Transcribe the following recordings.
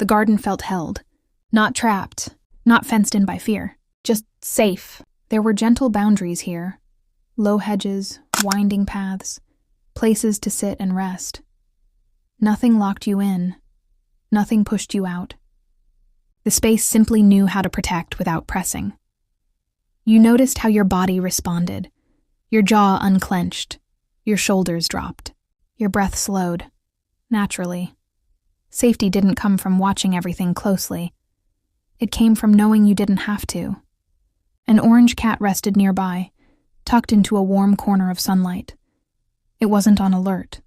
The garden felt held. Not trapped, not fenced in by fear. Just safe. There were gentle boundaries here. Low hedges, winding paths, places to sit and rest. Nothing locked you in. Nothing pushed you out. The space simply knew how to protect without pressing. You noticed how your body responded. Your jaw unclenched. Your shoulders dropped. Your breath slowed. Naturally. Safety didn't come from watching everything closely. It came from knowing you didn't have to. An orange cat rested nearby, tucked into a warm corner of sunlight. It wasn't on alert.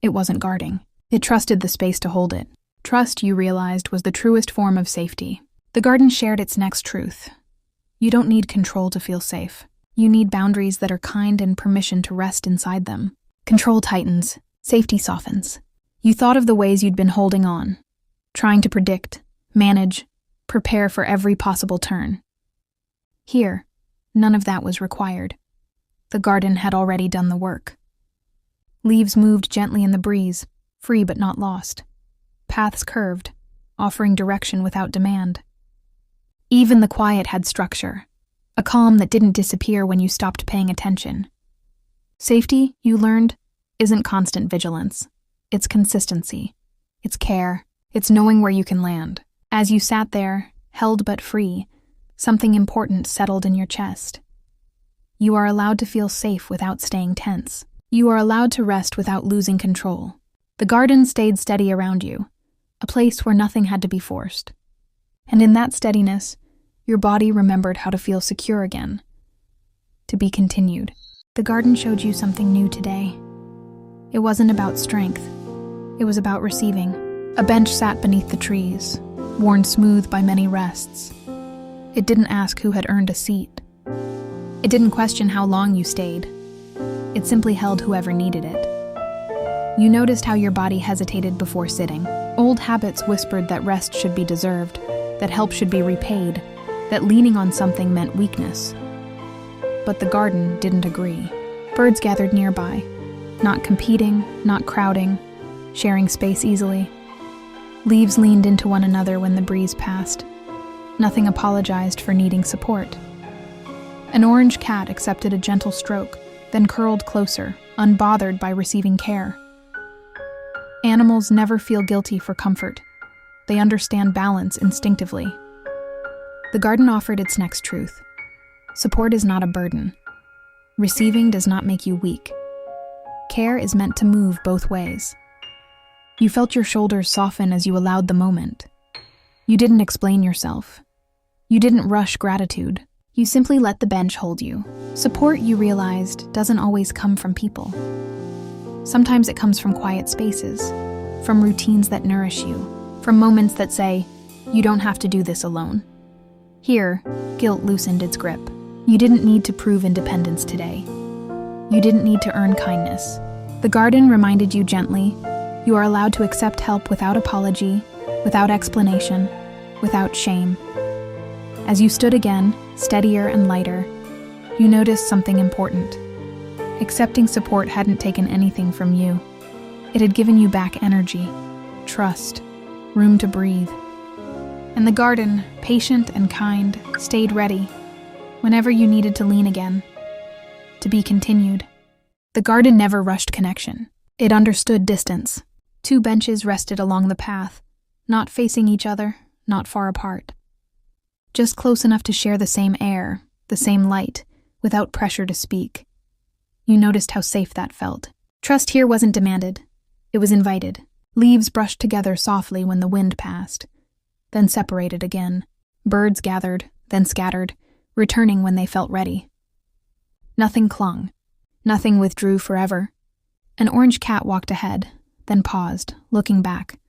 It wasn't guarding. It trusted the space to hold it. Trust, you realized, was the truest form of safety. The garden shared its next truth. You don't need control to feel safe. You need boundaries that are kind and permission to rest inside them. Control tightens. Safety softens. You thought of the ways you'd been holding on, trying to predict, manage, prepare for every possible turn. Here, none of that was required. The garden had already done the work. Leaves moved gently in the breeze, free but not lost. Paths curved, offering direction without demand. Even the quiet had structure, a calm that didn't disappear when you stopped paying attention. Safety, you learned, isn't constant vigilance. It's consistency. It's care. It's knowing where you can land. As you sat there, held but free, something important settled in your chest. You are allowed to feel safe without staying tense. You are allowed to rest without losing control. The garden stayed steady around you, a place where nothing had to be forced. And in that steadiness, your body remembered how to feel secure again. To be continued. The garden showed you something new today. It wasn't about strength. It was about receiving. A bench sat beneath the trees, worn smooth by many rests. It didn't ask who had earned a seat. It didn't question how long you stayed. It simply held whoever needed it. You noticed how your body hesitated before sitting. Old habits whispered that rest should be deserved, that help should be repaid, that leaning on something meant weakness. But the garden didn't agree. Birds gathered nearby, not competing, not crowding, sharing space easily. Leaves leaned into one another when the breeze passed. Nothing apologized for needing support. An orange cat accepted a gentle stroke, then curled closer, unbothered by receiving care. Animals never feel guilty for comfort. They understand balance instinctively. The garden offered its next truth. Support is not a burden. Receiving does not make you weak. Care is meant to move both ways. You felt your shoulders soften as you allowed the moment. You didn't explain yourself. You didn't rush gratitude. You simply let the bench hold you. Support, you realized, doesn't always come from people. Sometimes it comes from quiet spaces, from routines that nourish you, from moments that say, you don't have to do this alone. Here, guilt loosened its grip. You didn't need to prove independence today. You didn't need to earn kindness. The garden reminded you gently, you are allowed to accept help without apology, without explanation, without shame. As you stood again, steadier and lighter, you noticed something important. Accepting support hadn't taken anything from you. It had given you back energy, trust, room to breathe. And the garden, patient and kind, stayed ready whenever you needed to lean again. To be continued. The garden never rushed connection. It understood distance. 2 benches rested along the path, not facing each other, not far apart. Just close enough to share the same air, the same light, without pressure to speak. You noticed how safe that felt. Trust here wasn't demanded. It was invited. Leaves brushed together softly when the wind passed, then separated again. Birds gathered, then scattered, returning when they felt ready. Nothing clung. Nothing withdrew forever. An orange cat walked ahead, then paused, looking back.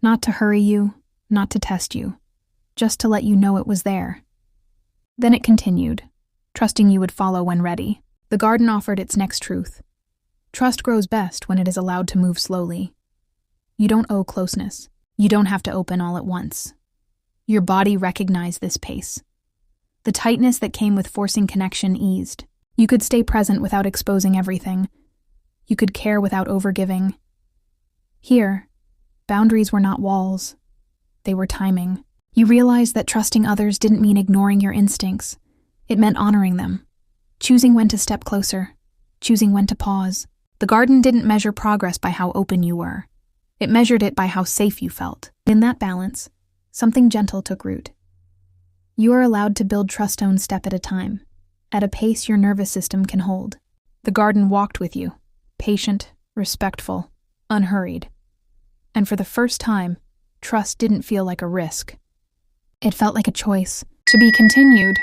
Not to hurry you, not to test you, just to let you know it was there. Then it continued, trusting you would follow when ready. The garden offered its next truth. Trust grows best when it is allowed to move slowly. You don't owe closeness. You don't have to open all at once. Your body recognized this pace. The tightness that came with forcing connection eased. You could stay present without exposing everything. You could care without overgiving. Here, boundaries were not walls. they were timing. You realized that trusting others didn't mean ignoring your instincts. It meant honoring them, choosing when to step closer, choosing when to pause. The garden didn't measure progress by how open you were. It measured it by how safe you felt. In that balance, something gentle took root. You are allowed to build trust one step at a time, at a pace your nervous system can hold. The garden walked with you, patient, respectful, unhurried. And for the first time, trust didn't feel like a risk. It felt like a choice. To be continued.